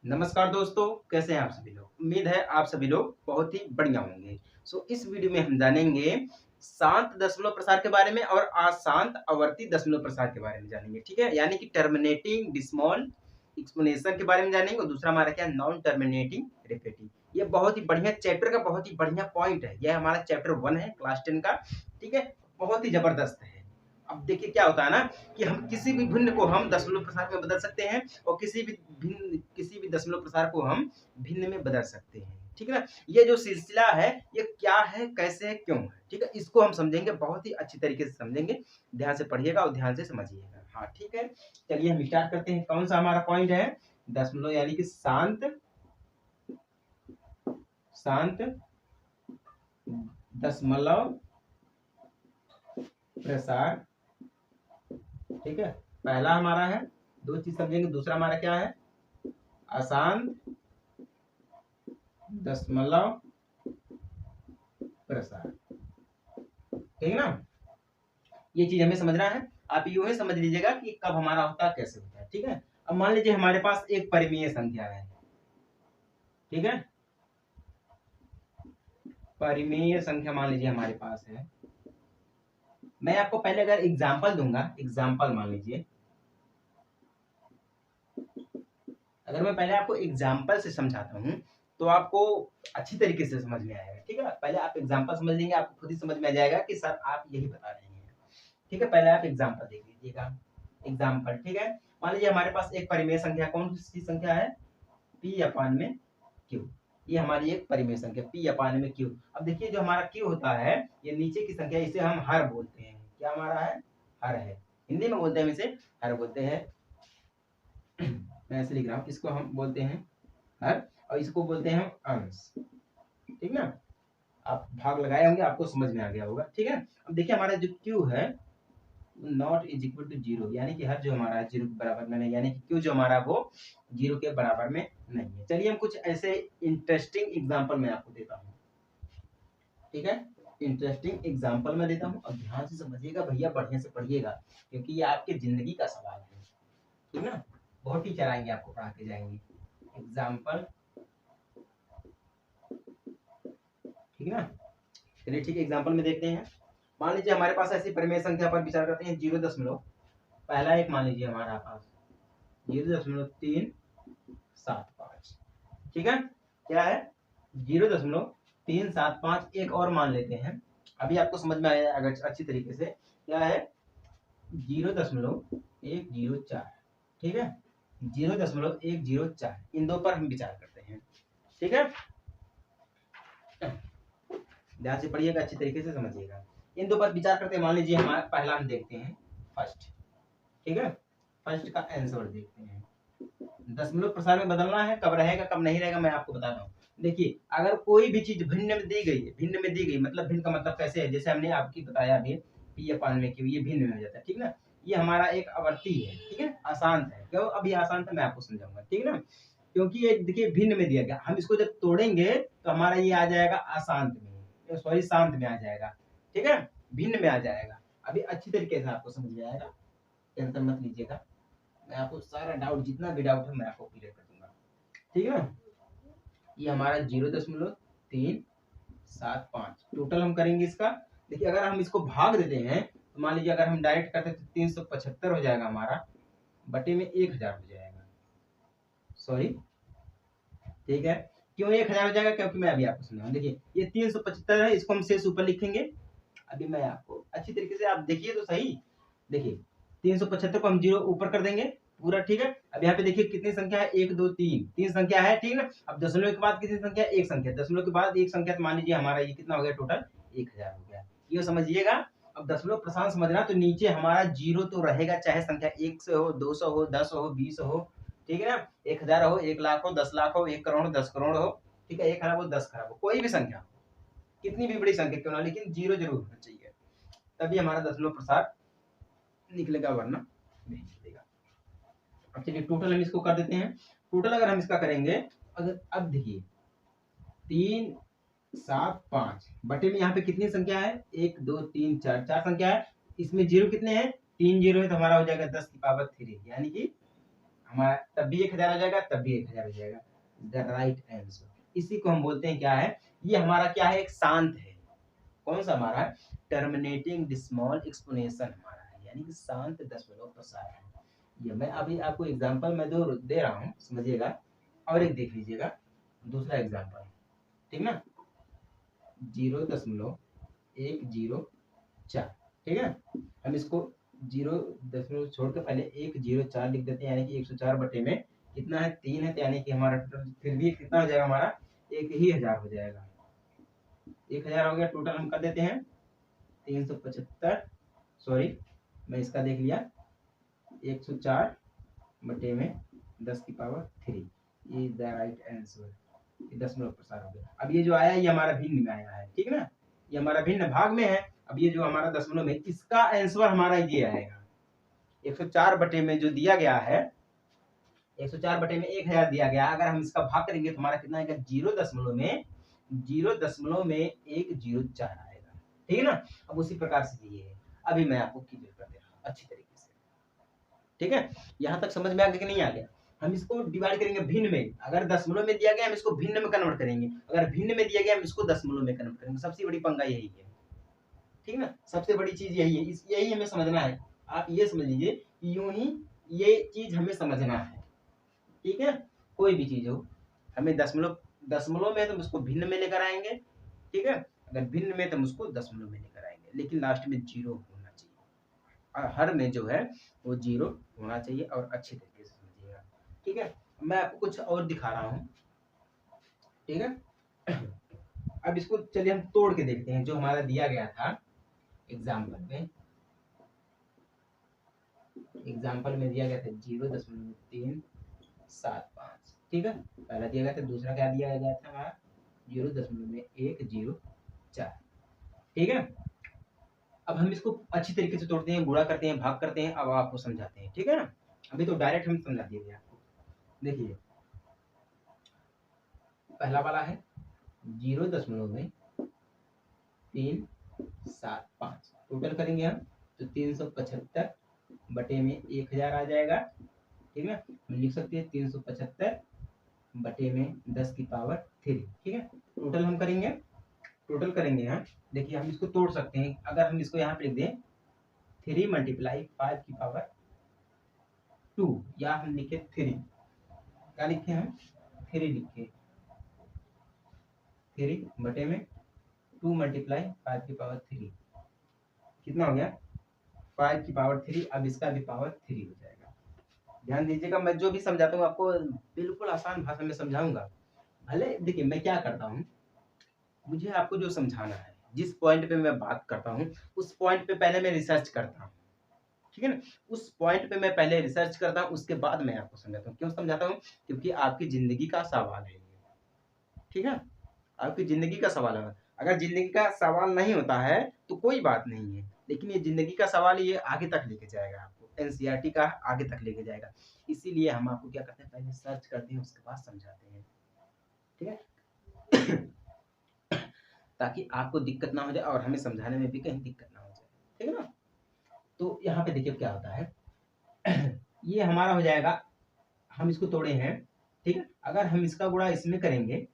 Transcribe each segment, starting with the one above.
नमस्कार दोस्तों, कैसे हैं आप सभी लोग? उम्मीद है आप सभी लोग बहुत ही बढ़िया होंगे। इस वीडियो में हम जानेंगे शांत दशमलव प्रसार के बारे में और अशांत आवर्ती दशमलव प्रसार के बारे में जानेंगे, ठीक है? यानी कि टर्मिनेटिंग डिसमॉल एक्सपोनेंशियल के बारे में जानेंगे और दूसरा हमारा क्या है नॉन टर्मिनेटिंग रिपीटिंग। ये बहुत ही बढ़िया चैप्टर का बहुत ही बढ़िया पॉइंट है। यह हमारा चैप्टर 1 है क्लास 10 का, ठीक है? बहुत ही जबरदस्त है। अब देखिए क्या होता है ना कि हम किसी भी भिन्न को हम दशमलव प्रसार में बदल सकते हैं और किसी भी दशमलव प्रसार को हम भिन्न में बदल सकते हैं, ठीक है ना? ये जो सिलसिला है ये क्या है, कैसे है, क्यों है, ठीक है? इसको हम समझेंगे, बहुत ही अच्छी तरीके से समझेंगे। ध्यान से पढ़िएगा और ध्यान से समझिएगा। हाँ, ठीक है। चलिए हम स्टार्ट करते हैं। कौन सा हमारा पॉइंट है? दशमलव यानी कि शांत शांत दशमलव प्रसार, ठीक है? पहला हमारा है, दो चीज समझेंगे। दूसरा हमारा क्या है? अशांत दशमलव प्रसार, ठीक है ना? ये चीज हमें समझना है। आप यूं ही समझ लीजिएगा कि कब हमारा होता है, कैसे होता है, ठीक है? अब मान लीजिए हमारे पास एक परिमेय संख्या है, ठीक है? परिमेय संख्या मान लीजिए हमारे पास है। मैं आपको पहले अगर एग्जांपल दूंगा, एग्जांपल मान लीजिए, अगर मैं पहले आपको एग्जांपल से समझाता हूं तो आपको अच्छी तरीके से समझ में आएगा, ठीक है? पहले आप एग्जांपल समझ लेंगे, आपको खुद ही समझ में आ जाएगा कि सर आप यही बता रहे हैं, ठीक है? पहले आप एग्जांपल देख लीजिएगा। एग्जांपल, ठीक है? मान लीजिए हमारे पास एक परिमेय संख्या, कौन सी संख्या है? p अपान में q। ये हमारी एक परिमेय संख्या p अपान में q। अब देखिए जो हमारा q होता है, ये नीचे की संख्या, इसे हम हर बोलते हैं। क्या हमारा है? हर है। हिंदी में बोलते हैं, हम इसे हर बोलते हैं। मैं ऐसे लिख रहा हूँ, इसको हम बोलते हैं हर और इसको बोलते हैं हम अंश, ठीक ना? आप भाग लगाए होंगे, आपको समझ में आ गया होगा, ठीक है? अब देखिए हमारा जो q है naught is equal to zero, यानी कि हर जो हमारा जीरो के बराबर में नहीं, यानी कि क्यू जो हमारा वो जीरो के बराबर में नहीं है। चलिए हम कुछ ऐसे इंटरेस्टिंग एग्जांपल मैं आपको देता हूँ, ठीक है? इंटरेस्टिंग एग्जांपल मैं देता हूँ और ध्यान से समझिएगा भैया, बढ़िया से पढ़िएगा, क्योंकि ये आपके जिंदगी का सवाल है, ठीक ना? बहुत टीचर आएंगे आपको पढ़ा के जाएंगे। एग्जाम्पल, ठीक है ना? चलिए ठीक है, एग्जाम्पल में देखते हैं। मान लीजिए हमारे पास ऐसी परिमेय संख्या पर विचार करते हैं, 0 पहला एक मान लीजिए हमारा पास 0.375, ठीक है? क्या है? 0.375। एक और मान लेते हैं, अभी आपको समझ में आया अगर अच्छी तरीके से। क्या है? 0.104, ठीक है? 0.104, इन दो पर हम विचार करते हैं, ठीक है? ध्यान से पढ़िएगा, अच्छी तरीके से समझिएगा। इन दो पर विचार करते हैं। मान लीजिए हमारा पहला हम देखते हैं फर्स्ट, ठीक है? फर्स्ट का आंसर देखते हैं। दशमलव प्रसार में बदलना है, कब रहेगा कब नहीं रहेगा मैं आपको बता रहा हूँ। देखिए अगर कोई भी चीज भिन्न में दी गई है, भिन्न में दी गई मतलब भिन्न का मतलब कैसे है, जैसे हमने आपकी बताया अभी p अपान में q, ये भिन्न में हो जाता है, ठीक ना? ये हमारा एक आवर्ती है, ठीक है? अशांत है। क्यों अभी अशांत है मैं आपको समझाऊंगा, ठीक है ना? क्योंकि ये देखिए भिन्न में दिया गया, हम इसको जब तोड़ेंगे तो हमारा ये आ जाएगा अशांत में, सॉरी शांत में आ जाएगा, ठीक है? भिन्न में आ जाएगा। अभी अच्छी तरीके से आपको समझ में आएगा, टेंशन मत लीजिएगा। मैं आपको सारा डाउट, जितना भी डाउट है मैं आपको क्लियर कर दूंगा, ठीक है ना? ये हमारा 0.375 टोटल हम करेंगे इसका। देखिए अगर हम इसको भाग देते हैं तो मान लीजिए अगर हम डायरेक्ट करते हैं तो 375 हो जाएगा हमारा, बटे में 1000 हो जाएगा, सॉरी, ठीक है? क्यों 1000 हो जाएगा? क्योंकि मैं अभी आपको समझाऊं। देखिए ये 375 है, इसको हम शेष ऊपर लिखेंगे। अभी मैं आपको अच्छी तरीके से, आप देखिए तो सही। देखिए 375 को हम जीरो ऊपर कर देंगे पूरा, ठीक है? अब यहाँ पे देखिए कितनी संख्या है, 1 2 3, तीन संख्या है, ठीक ना? अब दशमलव के बाद कितनी संख्या? एक संख्या। दशमलव के बाद एक संख्या, तो मान लीजिए हमारा ये कितना हो गया टोटल? 1000 हो गया। ये समझिएगा। अब दशमलव प्रसार समझना, तो नीचे हमारा जीरो तो रहेगा, चाहे संख्या 1 से हो, 200 हो, 10 हो, 20 हो, ठीक है ना? 1000 हो, 1 लाख हो, 10 लाख हो, 1 करोड़, 10 करोड़ हो, ठीक है? 1 खरब हो, 10 खरब हो, कोई भी संख्या, कितनी भी बड़ी संख्या क्यों ना, लेकिन जीरो जरूर होना चाहिए, तभी हमारा दशमलव प्रसार निकलेगा, वरना नहीं निकलेगा। अब चलिए टोटल हम इसको कर देते हैं। टोटल अगर हम इसका करेंगे, अगर अब देखिए 375 बटे में यहाँ पे कितनी संख्या है? 1 2 3 4, चार संख्या है। इसमें जीरो कितने हैं? 3 जीरो है, तो हमारा हो जाएगा 10 की पावर 3, यानी कि हमारा तब भी 1000 हो जाएगा, तब भी 1000 हो जाएगा। The right answer. इसी को हम बोलते हैं क्या है, ये हमारा क्या है, एक शांत है। कौन सा हमारा टर्मिनेटिंग डिस्मॉल एक्सपोनेंशियल हमारा है, यानी कि शांत दशमलव प्रसार है। ये मैं अभी आपको एग्जांपल मैं दे रहा हूँ, समझिएगा। और एक देख लीजिएगा, दूसरा एग्जांपल, ठीक ना, 0.104, ठीक है। हम इसको 0 छोड़ के पहले 104 लिख देते हैं, यानी कि 104 बटे में कितना है, 3 है, तो यानी कि हमारा टोटल फिर भी कितना हो जाएगा, हमारा 1000 हो जाएगा। 1000 हो गया टोटल, हम कर देते हैं 375, सॉरी मैं इसका देख लिया, 104 बटे में 10 की power 3 is the right answer. दशमलव प्रसार हो गया। अब ये जो आया ये हमारा भिन्न में आया है, ठीक है ना, ये हमारा भिन्न भाग में है। अब ये जो हमारा दशमलव में, इसका आंसर हमारा ये आएगा 104 बटे में जो दिया गया है, 104 बटे में 1000 दिया गया। अगर हम इसका भाग करेंगे तो हमारा कितना आएगा, 0.104 आएगा, ठीक है ना। अब उसी प्रकार से ये है, अभी मैं आपको क्लियर कर दे रहा हूँ अच्छी तरीके से, ठीक है। यहाँ तक समझ में आ गया कि नहीं आ गया। हम इसको डिवाइड करेंगे भिन्न में, अगर दशमलव में दिया गया हम इसको भिन्न में कन्वर्ट करेंगे, अगर भिन्न में दिया गया हम इसको दशमलव में कन्वर्ट करेंगे। सबसे बड़ी पंगा यही है, ठीक है ना, सबसे बड़ी चीज यही है, यही हमें समझना है। आप ये समझ लीजिए, यूं ही ये चीज हमें समझना है, ठीक है। कोई भी चीज हो, हमें दशमलव में तो हम उसको भिन्न में लेकर आएंगे, ठीक है। अगर भिन्न में तो हम उसको दशमलव में लेकर आएंगे, लेकिन लास्ट में 0 होना चाहिए, और हर में जो है वो 0 होना चाहिए, और अच्छे तरीके से समझिएगा, ठीक है। मैं आपको कुछ और दिखा रहा हूँ, ठीक है। अब इसको चलिए हम तोड़ के देखते हैं, जो हमारा दिया गया था एग्जाम्पल में दिया गया था 0.375, ठीक है। पहला दिया गया था, दूसरा क्या दिया गया था हमारा 0.104, ठीक है। अब हम इसको अच्छी तरीके से तोड़ते हैं, गुणा करते हैं, भाग करते हैं, अब आपको समझाते हैं, ठीक है ना। अभी तो डायरेक्ट हम समझा दिए आपको। देखिए पहला वाला है 0.375, टोटल करेंगे हम तो 375 बटे में 1000 आ जाएगा, ठीक है। हम लिख सकते हैं 375 बटे में 10 की पावर 3, ठीक है। टोटल हम करेंगे, हम देखिए हम इसको तोड़ सकते हैं। अगर हम इसको यहाँ पे लिख दें 3 मल्टीप्लाई 5 की पावर 2, या हम लिखे 3, क्या लिखे हम 3 लिखे, 3 बटे में 2 मल्टीप्लाई 5 की पावर 3, कितना हो गया 5 की पावर 3। अब इसका भी पावर 3 हो जाएगा। ध्यान दीजिएगा, मैं जो भी समझाता हूँ आपको बिल्कुल आसान भाषा में समझाऊंगा। भले देखिए मैं क्या करता हूँ, मुझे आपको जो समझाना है, जिस पॉइंट पे मैं बात करता हूँ उस पॉइंट पे पहले मैं रिसर्च करता हूँ, ठीक है ना। उस पॉइंट पे मैं पहले रिसर्च करता हूँ, उसके बाद मैं आपको समझाता हूँ। क्यों समझाता हूँ, क्योंकि आपकी जिंदगी का सवाल है, ठीक है। आपकी जिंदगी का सवाल है। अगर जिंदगी का सवाल नहीं होता है तो कोई बात नहीं है, लेकिन ये जिंदगी का सवाल, ये आगे तक लेके जाएगा आपको, एनसीईआरटी का आगे तक लेके जाएगा। इसीलिए हम आपको क्या करते हैं, पहले सर्च करते हैं, उसके बाद समझाते हैं, ठीक है। ताकि आपको दिक्कत ना हो जाए और हमें समझाने में भी कहीं दिक्कत ना हो जाए, ठीक है ना। तो यहाँ पे देखिए क्या होता है, ये हमारा हो जाएगा, हम इसको तोड़े हैं, ठीक है। अगर हम इसका गुणा इसमें करेंगे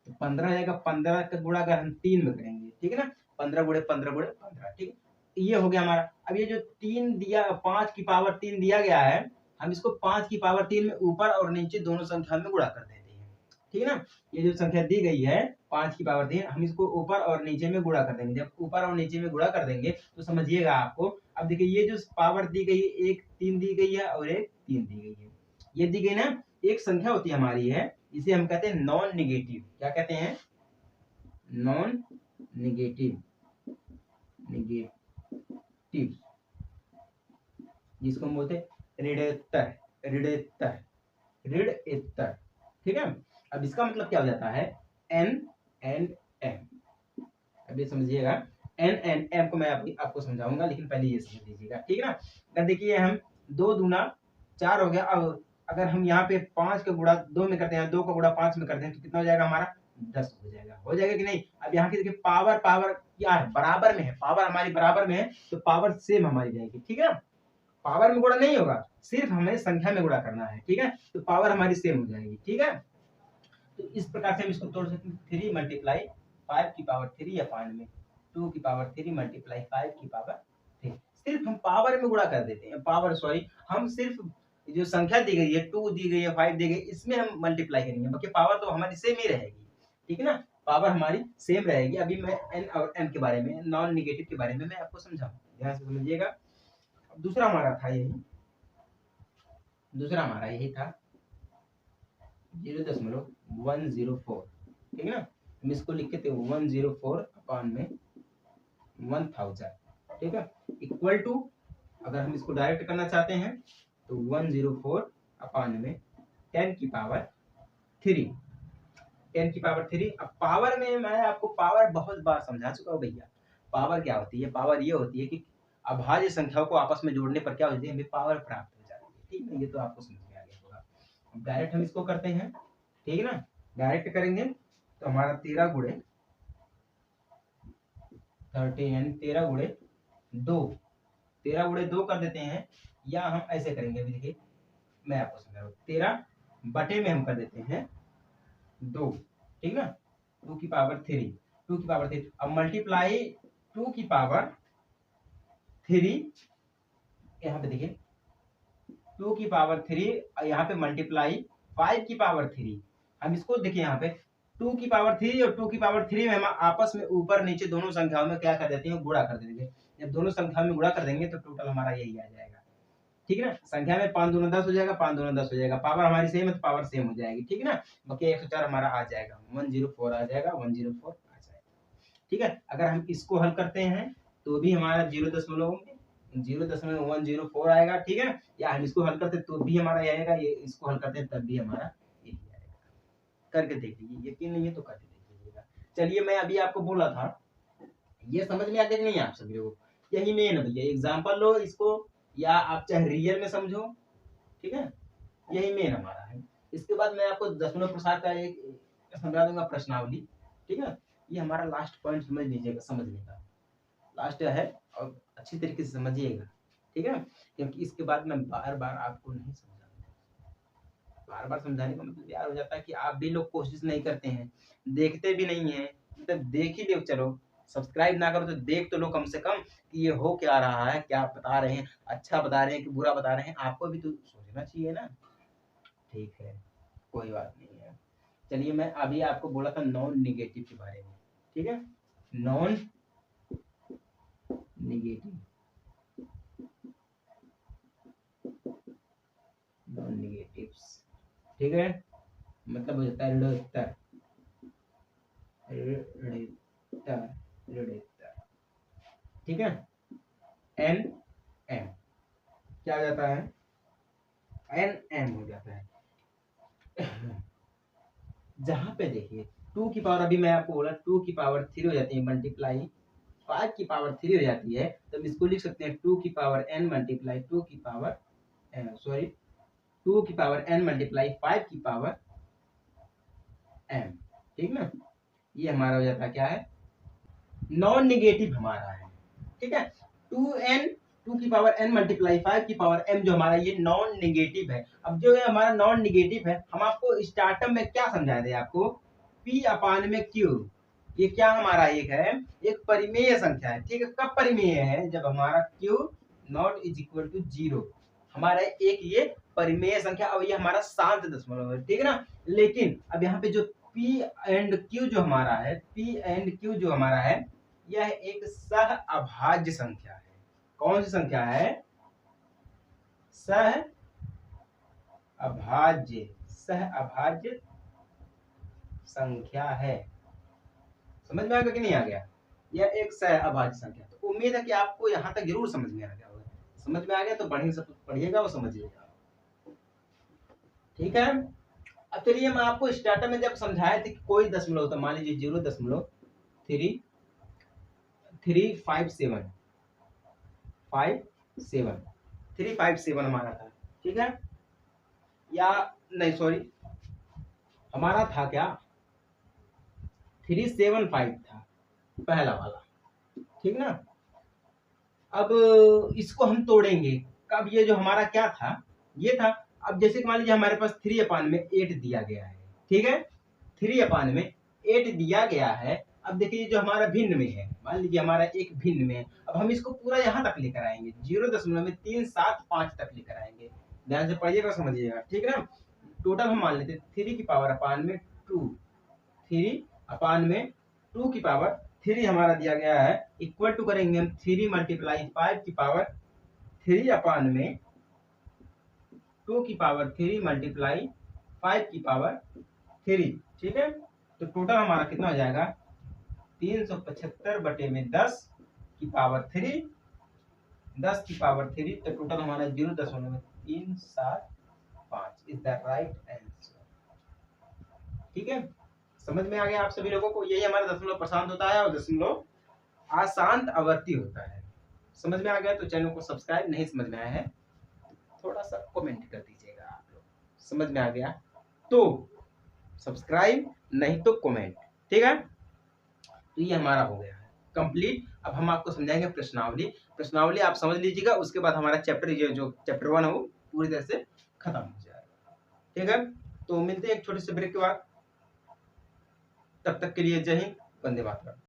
तो 15 आएगा, 15 का गुणा अगर हम 3 में करेंगे, ठीक है ना, 15 गुणे 15 गुणे 15, ठीक है। ये हो गया हमारा। अब ये जो 3 दिया, 5 की पावर 3 दिया गया है, हम इसको 5 की पावर 3 में ऊपर और नीचे दोनों संख्या में गुणा कर देते हैं, ठीक है ना। ये जो संख्या दी गई है 5 की पावर 3, हम इसको ऊपर और नीचे में गुणा कर देंगे। जब ऊपर और नीचे में गुणा कर देंगे तो समझिएगा आपको, अब देखिए ये जो पावर दी गई, एक 3 दी गई है और एक 3 दी गई है, ये दी गई ना, एक संख्या होती है हमारी है, इसे हम कहते हैं नॉन निगेटिव। क्या कहते हैं, नॉन निगेटिव, जिसको हम बोलते हैं ऋणोत्तर, ठीक है। अब इसका मतलब क्या हो जाता है, n एंड m। अब ये समझिएगा, n एंड m को मैं आपको समझाऊंगा, लेकिन पहले ये समझ लीजिएगा, ठीक है ना। अगर देखिए हम 2 दूना 4 हो गया, अब अगर हम यहाँ पे 5 का गुणा 2 में करते हैं, 2 का गुणा 5 में करते हैं, तो कितना हो जाएगा हमारा 10 हो जाएगा कि नहीं। अब यहाँ की देखिए पावर क्या है, बराबर में है, पावर हमारी बराबर में है, तो पावर सेम हमारी जाएगी, ठीक है। पावर में गुणा नहीं होगा, सिर्फ हमें संख्या में गुणा करना है, ठीक है। तो पावर हमारी सेम हो जाएगी, ठीक है। तो इस प्रकार से हम इसको तोड़ सकते हैं, 3 मल्टीप्लाई 5 की पावर 3 अपान में 2 की पावर 3 मल्टीप्लाई 5 की पावर 3। सिर्फ हम पावर में गुणा कर देते हैं, पावर सॉरी, हम सिर्फ जो संख्या दी गई है 2 दी गई है 5 दी गई, इसमें हम मल्टीप्लाई करेंगे, बाकी पावर तो हमारी सेम ही रहेगी, ठीक है ना। पावर हमारी सेम रहेगी। अभी मैं एन और एम के बारे में, नॉन निगेटिव के बारे में मैं आपको समझाऊंगा, ध्यान से समझिएगा। दूसरा हमारा था यही, दूसरा हमारा यही था 0.104, ठीक है ना। हम इसको लिखे थे 104 अपान में 1000, ठीक है, इक्वल टू, अगर हम इसको डायरेक्ट करना चाहते हैं तो 104 अपान में 10 की पावर 3, 10 की पावर 3। अब पावर में मैं आपको पावर बहुत बार समझा चुका हूँ भैया। पावर क्या होती है? पावर ये होती है कि अभाज्य संख्याओं को आपस में जोड़ने पर क्या होती है, हमें पावर प्राप्त हो जाती है, ठीक है। ये तो आपको समझ में आ गया होगा। अब डायरेक्ट हम इसको करते हैं, ठीक है ना। डायरेक्ट करेंगे तो हमारा 13 गुणे 30 यानी 13 गुणे 2, 13 गुणे 2 कर देते हैं, या हम ऐसे करेंगे, अभी देखिए मैं आपको समझा रहा हूँ, 13 बटे में हम कर देते हैं 2, ठीक ना, 2 की पावर 3, 2 की पावर 3। अब मल्टीप्लाई 2 की पावर 3, यहाँ पे देखिए 2 की पावर 3, यहाँ पे मल्टीप्लाई 5 की पावर 3। हम इसको देखिए यहाँ पे 2 की पावर 3 और 2 की पावर 3 में हम आपस में ऊपर नीचे दोनों संख्याओं में क्या कर देते हैं, गुणा कर देंगे। जब दोनों संख्याओं में गुणा कर देंगे तो टोटल हमारा यही आ जाएगा, ठीक है ना। संख्या में 5 दूना 10 हो जाएगा, 5 दूना 10 हो जाएगा, पावर हमारी सेम है तो पावर सेम हो जाएगी, ठीक है ना। बाकी 104 हमारा आ जाएगा, 104 आ जाएगा, 104 आ जाएगा, ठीक है। अगर हम इसको हल करते हैं तो भी हमारा 0.104 आएगा, ठीक है। या हम इसको हल करते तो भी हमारा आएगा, ये इसको हल करते तब भी हमारा यही आएगा। करके देख लीजिए, यकीन नहीं है तो करके देख लीजिएगा। चलिए, मैं अभी आपको बोला था, ये समझ में आ गया कि नहीं आप सभी लोगों? यही मेन है भैया, एग्जाम्पल लो इसको, या आप चाहे रियल में समझो, ठीक है। यही मेन हमारा है। इसके बाद मैं आपको दशमलव प्रसार का एक समझा दूंगा प्रश्नावली, ठीक है। ये हमारा लास्ट पॉइंट समझ लीजिएगा, समझने का लास्ट है, और अच्छी तरीके से समझिएगा, ठीक है। क्योंकि इसके बाद मैं बार बार आपको नहीं समझाऊंगा, बार बार समझाने का मतलब यार हो जाता है कि आप भी लोग कोशिश नहीं करते हैं, देखते भी नहीं है, मतलब देख ही लो, चलो सब्सक्राइब ना करो तो देख तो लो कम से कम कि ये हो क्या रहा है, क्या बता रहे हैं, अच्छा बता रहे हैं कि बुरा बता रहे हैं, आपको भी तो सोचना चाहिए ना। ठीक है, कोई बात नहीं है। चलिए, मैं अभी आपको बोला था नॉन निगेटिव के बारे में, ठीक है, नॉन निगेटिव, नॉन निगेटिव्स, ठीक है, मतलब हो जाता है ऋणोत्तर, ऋणोत्तर, ऋणोत्तर, ठीक है। एन एम क्या हो जाता है, एन एम हो जाता है। जहां पे देखिए 2 की पावर, अभी मैं आपको बोला 2 की पावर 3 हो जाती है, मल्टीप्लाई 5 की पावर 3 हो जाती है, तो हम इसको लिख सकते हैं 2 की पावर n मल्टीप्लाई 2 की पावर सॉरी 2 की पावर n मल्टीप्लाई 5 की पावर m, ठीक ना। ये हमारा हो जाता है क्या है, नॉन निगेटिव हमारा है, ठीक है। 2 की पावर n मल्टीप्लाई 5 की पावर m जो हमारा ये नॉन निगेटिव है। अब जो ये हमारा नॉन निगेटिव है, हम आपको स्टार्टअप में क्या समझाए थे आपको, p अपान में q, ये क्या हमारा एक है, एक परिमेय संख्या है, ठीक है। कब परिमेय है, जब हमारा q naught is equal to 0, हमारा एक ये परिमेय संख्या, और ये हमारा शांत दशमलव है, ठीक है ना। लेकिन अब यहाँ पे जो p एंड q जो हमारा है, p एंड q जो हमारा है, यह एक सह अभाज्य संख्या है। कौन सी संख्या है, सह अभाज्य, सह अभाज्य संख्या है। समझ में आ गया कि नहीं आ गया, यह एक सह अभाज्य संख्या। तो उम्मीद है कि आपको यहाँ तक जरूर समझ में आ गया होगा। समझ में आ गया तो बढ़िया से पढ़िएगा और समझिएगा, ठीक है। अब चलिए, मैं आपको स्टार्टर में जब समझाया था कि कोई दशमलव, तो मान लीजिए 0.357 357 हमारा था, ठीक है, या नहीं सॉरी, हमारा था क्या 375 था पहला वाला, ठीक ना। अब इसको हम तोड़ेंगे, अब ये जो हमारा क्या था, ये था। अब जैसे कि मान लीजिए हमारे पास 3/8 दिया गया है, ठीक है, 3/8 दिया गया है। अब देखिए जो हमारा भिन्न में है, मान लीजिए हमारा एक भिन्न में है, अब हम इसको पूरा यहाँ तक लेकर आएंगे, 0.375 तक लेकर आएंगे। ध्यान से पढ़िएगा, समझिएगा, ठीक है ना। टोटल हम मान लेते हैं 3 की पावर अपान में 2, 3 अपान में 2 की पावर 3 हमारा दिया गया है, इक्वल टू करेंगे हम 3 मल्टीप्लाई 5 की पावर 3 अपान में 2 की पावर 3 मल्टीप्लाई 5 की पावर 3, ठीक है। तो टोटल हमारा कितना हो जाएगा, 375/10 की पावर 3, 10 की पावर 3, तो टोटल हमारा 0.375 इज द राइट आंसर। ठीक है, समझ में आ गया आप सभी लोगों को। यही हमारा दशमलव प्रशांत होता है और दशमलव अशांत आवर्ती होता है। समझ में आ गया तो चैनल को सब्सक्राइब, नहीं समझ में आया है थोड़ा सा कमेंट कर दीजिएगा आप लोग। समझ में आ गया तो सब्सक्राइब, नहीं तो कमेंट, ठीक है। तो ये हमारा हो गया है कंप्लीट। अब हम आपको समझाएंगे प्रश्नावली। प्रश्नावली आप समझ लीजिएगा, उसके बाद हमारा चैप्टर, ये जो चैप्टर 1 है वो पूरी तरह से खत्म हो जाएगा, ठीक है। तो मिलते हैं एक छोटे से ब्रेक के बाद, तब तक के लिए जय हिंद, वंदे मातरम।